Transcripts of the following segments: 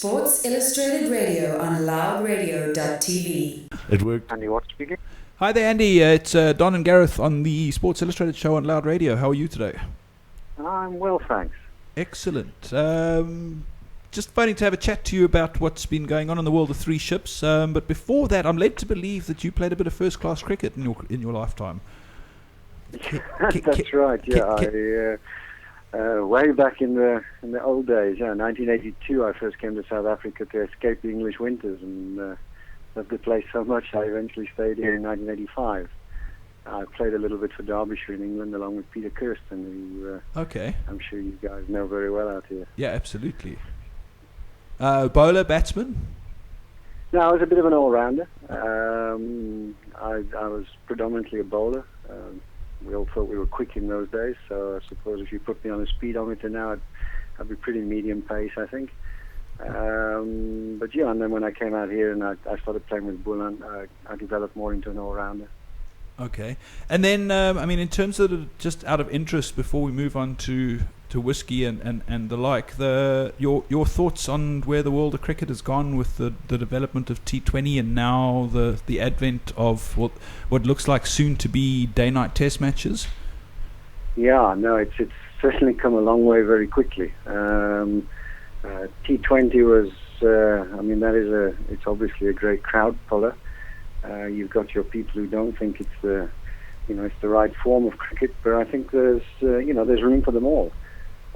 Sports Illustrated Radio on loudradio.tv. It worked. Andy Watt speaking. Hi there, Andy. It's Don and Gareth on the Sports Illustrated show on Loud Radio. How are you today? I'm well, thanks. Excellent. Just phoning to have a chat to you about what's been going on in the world of Three Ships. But before that, I'm led to believe that you played a bit of first-class cricket in your lifetime. That's right. Yeah, way back in the old days. Yeah, 1982. I first came to South Africa to escape the English winters, and loved the place so much I eventually stayed here in 1985. I played a little bit for Derbyshire in England along with Peter Kirsten, who Okay. I'm sure you guys know very well out here. Yeah, absolutely. Bowler, batsman? No, I was a bit of an all-rounder. I was predominantly a bowler. We all thought we were quick in those days, so I suppose if you put me on a speedometer now, I'd be pretty medium pace, I think. But yeah, and then when I came out here and I started playing with Bulan, I developed more into an all-rounder. Okay. And then, in terms of just out of interest, before we move on to whiskey and the like, your thoughts on where the world of cricket has gone with the development of T20 and now the advent of what looks like soon to be day-night test matches? Yeah, no, it's certainly come a long way very quickly. T20 was, it's obviously a great crowd puller. You've got your people who don't think it's the right form of cricket, but I think there's room for them all.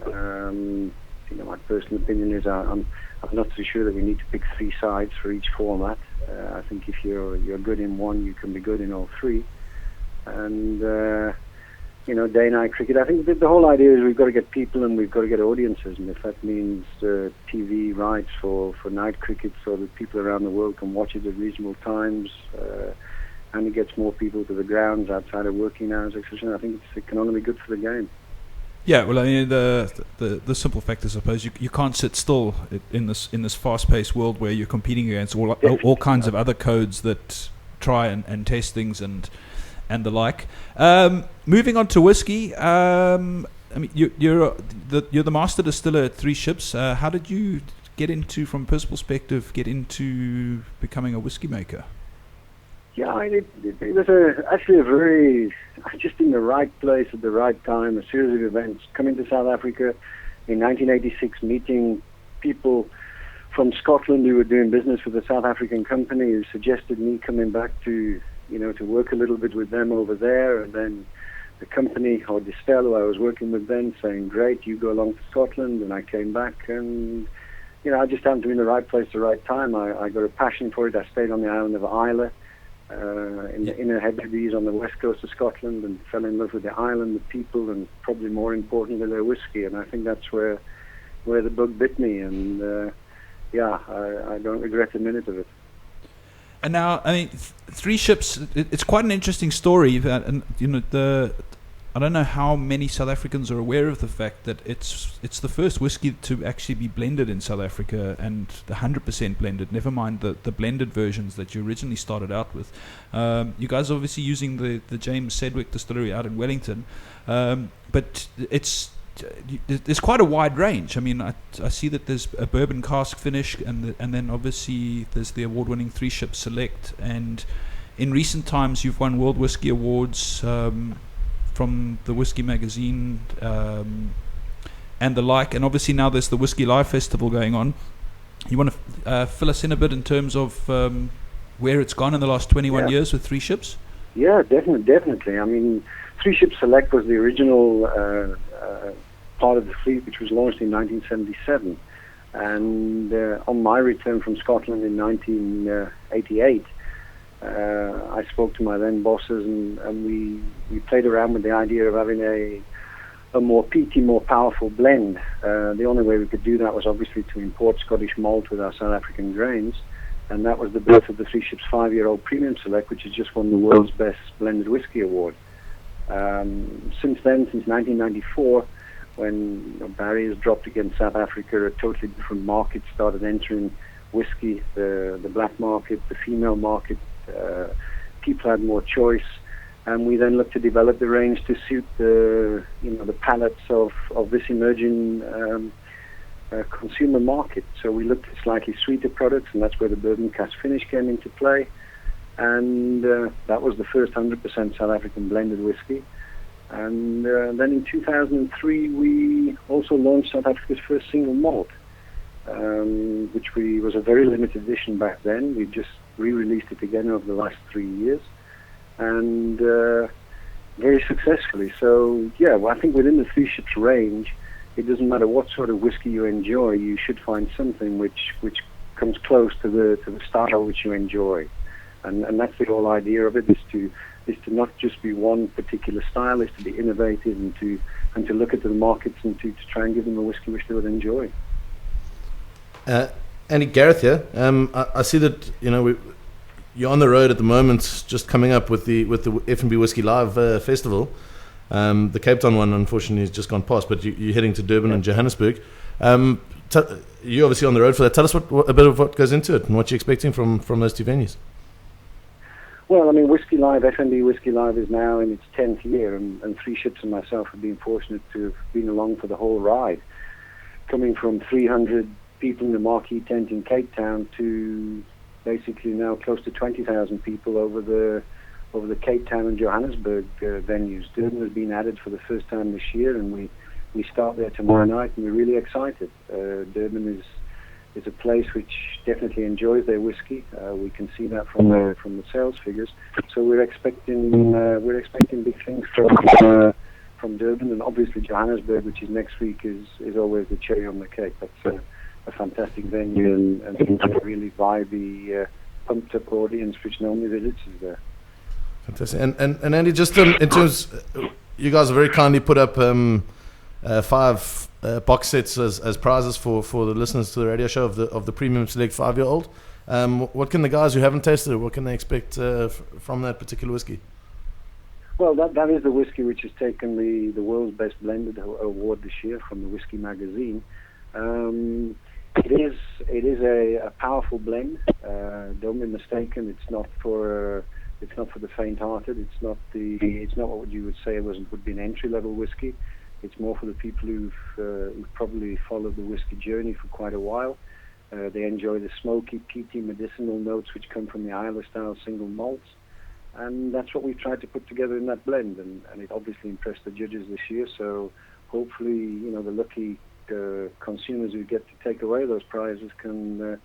My personal opinion is I'm not so sure that we need to pick three sides for each format. I think if you're good in one, you can be good in all three. And day-night cricket, I think the whole idea is we've got to get people and we've got to get audiences, and if that means TV rights for night cricket so that people around the world can watch it at reasonable times, and it gets more people to the grounds outside of working hours, etc., I think it can only be good for the game. Yeah, well, the simple fact is, I suppose, you can't sit still in this fast-paced world where you're competing against all kinds of other codes that try and test things and the like. Moving on to whiskey, you're the master distiller at Three Ships. How did you from a personal perspective, get into becoming a whiskey maker? Yeah, it was actually a very, just in the right place at the right time, a series of events. Coming to South Africa in 1986, meeting people from Scotland who were doing business with a South African company who suggested me coming back to work a little bit with them over there, and then the company, or Distell, who I was working with then, saying, great, you go along to Scotland, and I came back, and, I just happened to be in the right place at the right time. I got a passion for it. I stayed on the island of Islay, in the Inner Hebrides on the west coast of Scotland, and fell in love with the island, the people, and probably more importantly, their whiskey, and I think that's where the bug bit me, and, I don't regret a minute of it. And now, Three Ships, it's quite an interesting story. And I don't know how many South Africans are aware of the fact that it's the first whiskey to actually be blended in South Africa, and 100% blended. Never mind the blended versions that you originally started out with. You guys are obviously using the James Sedgwick distillery out in Wellington, but there's quite a wide range. I see that there's a bourbon cask finish, and then obviously there's the award-winning Three Ships Select. And in recent times, you've won World Whiskey Awards from the Whiskey Magazine and the like. And obviously now there's the Whiskey Live Festival going on. You want to fill us in a bit in terms of where it's gone in the last 21 years with Three Ships? Yeah, definitely. Three Ships Select was the original part of the fleet, which was launched in 1977, and on my return from Scotland in 1988, I spoke to my then bosses, and we played around with the idea of having a more peaty, more powerful blend. The only way we could do that was obviously to import Scottish malt with our South African grains, and that was the birth of the Three Ships 5-year-old Premium Select, which has just won the world's best blended whiskey award. Since 1994, when barriers dropped against South Africa, a totally different market started entering whiskey, the black market, the female market. People had more choice, and we then looked to develop the range to suit the palates of this emerging consumer market. So we looked at slightly sweeter products, and that's where the bourbon cask finish came into play. And that was the first 100% South African blended whiskey. And then in 2003, we also launched South Africa's first single malt, which was a very limited edition back then. We just re-released it again over the last 3 years, and very successfully. So, yeah, well, I think within the Three Ships range, it doesn't matter what sort of whiskey you enjoy, you should find something which comes close to the style which you enjoy. And that's the whole idea of it, is to not just be one particular style, is to be innovative and to look at the markets and to try and give them a whiskey which they would enjoy. Andy, Gareth here. I see that you're on the road at the moment, just coming up with the F&B Whiskey Live festival. The Cape Town one, unfortunately, has just gone past, but you're heading to Durban and Johannesburg. You're obviously on the road for that. Tell us a bit of what goes into it and what you're expecting from those two venues. Well, I mean, Whiskey Live, F&B Whiskey Live is now in its 10th year, and Three Ships and myself have been fortunate to have been along for the whole ride, coming from 300 people in the marquee tent in Cape Town to basically now close to 20,000 people over the Cape Town and Johannesburg venues. Durban has been added for the first time this year, and we start there tomorrow night, and we're really excited. Durban is a place which definitely enjoys their whiskey. We can see that from the sales figures. So we're expecting big things from Durban, and obviously Johannesburg, which is next week, is always the cherry on the cake. That's a fantastic venue and a really vibey, pumped up audience which normally visits us there. Fantastic. And Andy, just in terms, you guys have very kindly put up 5 box sets as prizes for the listeners to the radio show of the Premium Select 5-year-old. What can the guys who haven't tasted it, what can they expect from that particular whiskey? Well, that is the whiskey which has taken the World's Best Blended award this year from the Whiskey Magazine. It is a powerful blend. Don't be mistaken. It's not for the faint-hearted. It's not what you would say would be an entry-level whiskey. It's more for the people who've probably followed the whiskey journey for quite a while. They enjoy the smoky, peaty, medicinal notes which come from the Islay-style single malts, and that's what we've tried to put together in that blend. And it obviously impressed the judges this year. So hopefully, the lucky consumers who get to take away those prizes can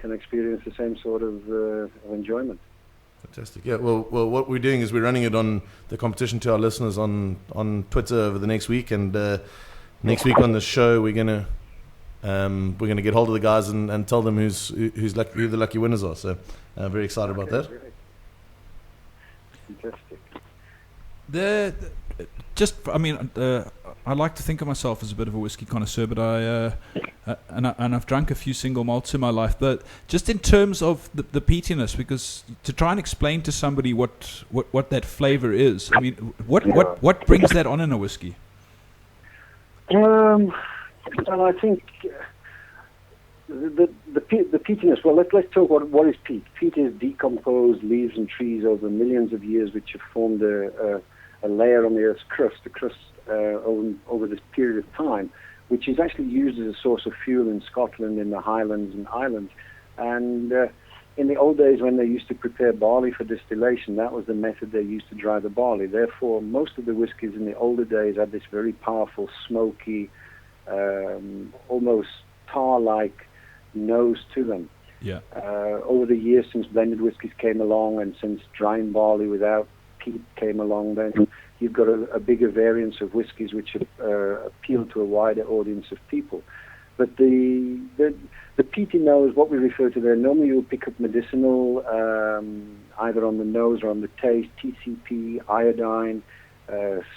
experience the same sort of enjoyment. Fantastic. Yeah. Well, what we're doing is we're running it on the competition to our listeners on Twitter over the next week, and next week on the show we're gonna get hold of the guys and tell them who the lucky winners are. So very excited about that. Great. Fantastic. I like to think of myself as a bit of a whiskey connoisseur, but I've drunk a few single malts in my life. But just in terms of the peatiness, because to try and explain to somebody what that flavour is, I mean, what brings that on in a whiskey? Well, I think the peatiness. Well, let's talk what is peat. Peat is decomposed leaves and trees over millions of years, which have formed a layer on the Earth's crust, over this period of time, which is actually used as a source of fuel in Scotland, in the Highlands and Islands. And in the old days, when they used to prepare barley for distillation, that was the method they used to dry the barley. Therefore, most of the whiskies in the older days had this very powerful, smoky, almost tar-like nose to them. Yeah. Over the years, since blended whiskies came along, and since drying barley without peat came along, then you've got a bigger variance of whiskies which appeal to a wider audience of people. But the peaty nose, what we refer to there, normally you'll pick up medicinal, either on the nose or on the taste, TCP, iodine,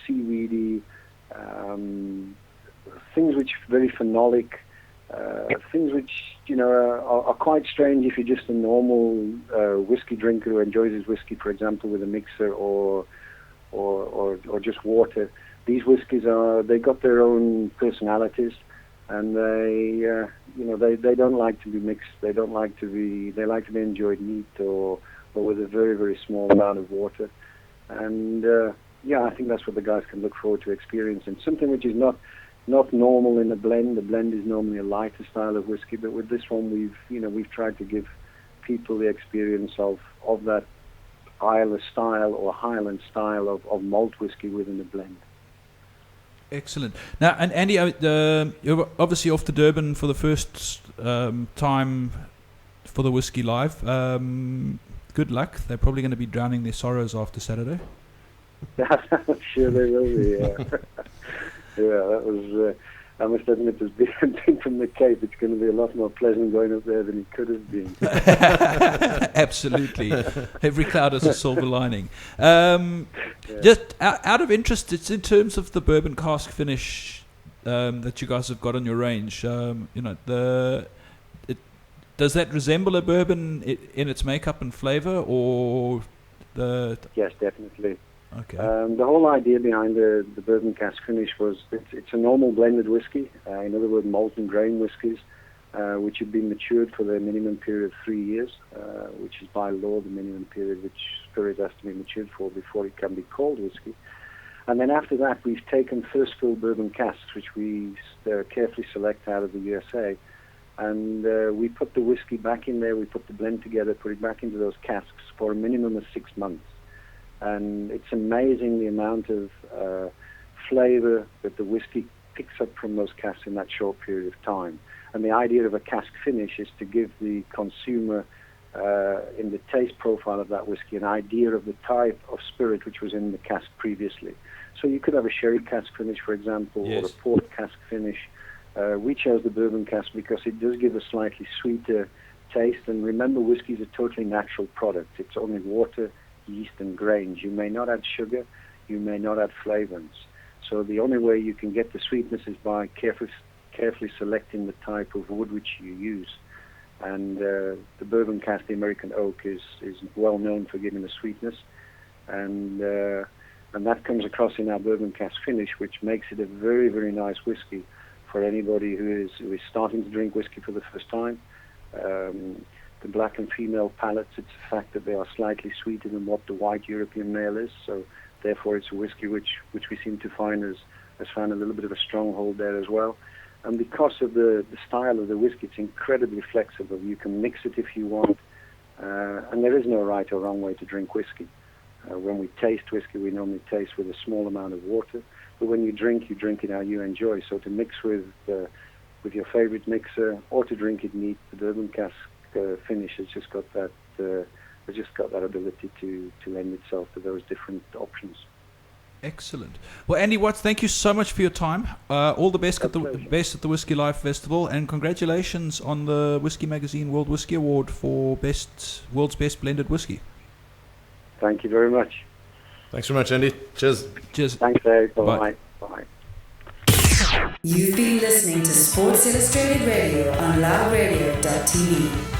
seaweedy, things which are very phenolic, things which are quite strange if you're just a normal whiskey drinker who enjoys his whiskey, for example, with a mixer or just water. These whiskies they got their own personalities, and they don't like to be mixed. They like to be enjoyed neat or with a very, very small amount of water. And I think that's what the guys can look forward to experiencing. Something which is not not normal in a blend. The blend is normally a lighter style of whiskey, but with this one, we've tried to give people the experience of that Islay style or Highland style of malt whiskey within the blend. Excellent. Now, and Andy, you're obviously off to Durban for the first time for the Whiskey Live. Good luck. They're probably going to be drowning their sorrows after Saturday. I'm sure they will be. Yeah, that was. I must admit, as being from the Cape, it's going to be a lot more pleasant going up there than it could have been. Absolutely. Every cloud has a silver lining. Just out of interest, it's in terms of the bourbon cask finish that you guys have got on your range. Does that resemble a bourbon in its makeup and flavour, or the? Yes, definitely. Okay. The whole idea behind the bourbon cask finish was it's a normal blended whiskey, in other words, malted grain whiskies, which have been matured for the minimum period of 3 years, which is by law the minimum period which spirit has to be matured for before it can be called whiskey. And then after that, we've taken first fill bourbon casks, which we carefully select out of the USA, and we put the whiskey back in there, we put the blend together, put it back into those casks for a minimum of 6 months. And it's amazing the amount of flavor that the whiskey picks up from those casks in that short period of time. And the idea of a cask finish is to give the consumer, in the taste profile of that whiskey, an idea of the type of spirit which was in the cask previously. So you could have a sherry cask finish, for example, yes, or a port cask finish. We chose the bourbon cask because it does give a slightly sweeter taste. And remember, whiskey is a totally natural product. It's only water, yeast and grains. You may not add sugar, you may not add flavorants. So the only way you can get the sweetness is by carefully selecting the type of wood which you use. And the bourbon cask, the American oak, is well known for giving the sweetness, and that comes across in our bourbon cask finish, which makes it a very, very nice whiskey for anybody who is starting to drink whiskey for the first time. The black and female palates, it's a fact that they are slightly sweeter than what the white European male is, so therefore it's a whiskey which we seem to find has found a little bit of a stronghold there as well. And because of the style of the whiskey, it's incredibly flexible. You can mix it if you want, and there is no right or wrong way to drink whiskey. When we taste whiskey, we normally taste with a small amount of water, but when you drink it how you enjoy. So to mix with your favorite mixer, or to drink it neat, the bourbon cask finish has just got that ability to lend itself to those different options. Excellent. Well, Andy Watts, thank you so much for your time. All the best at the Whiskey Live Festival, and congratulations on the Whiskey Magazine World Whiskey Award for World's Best Blended Whiskey. Thank you very much. Thanks very much, Andy. Cheers. Cheers. Thanks, Dave. Bye. Bye. You've been listening to Sports Illustrated Radio on loudradio.tv.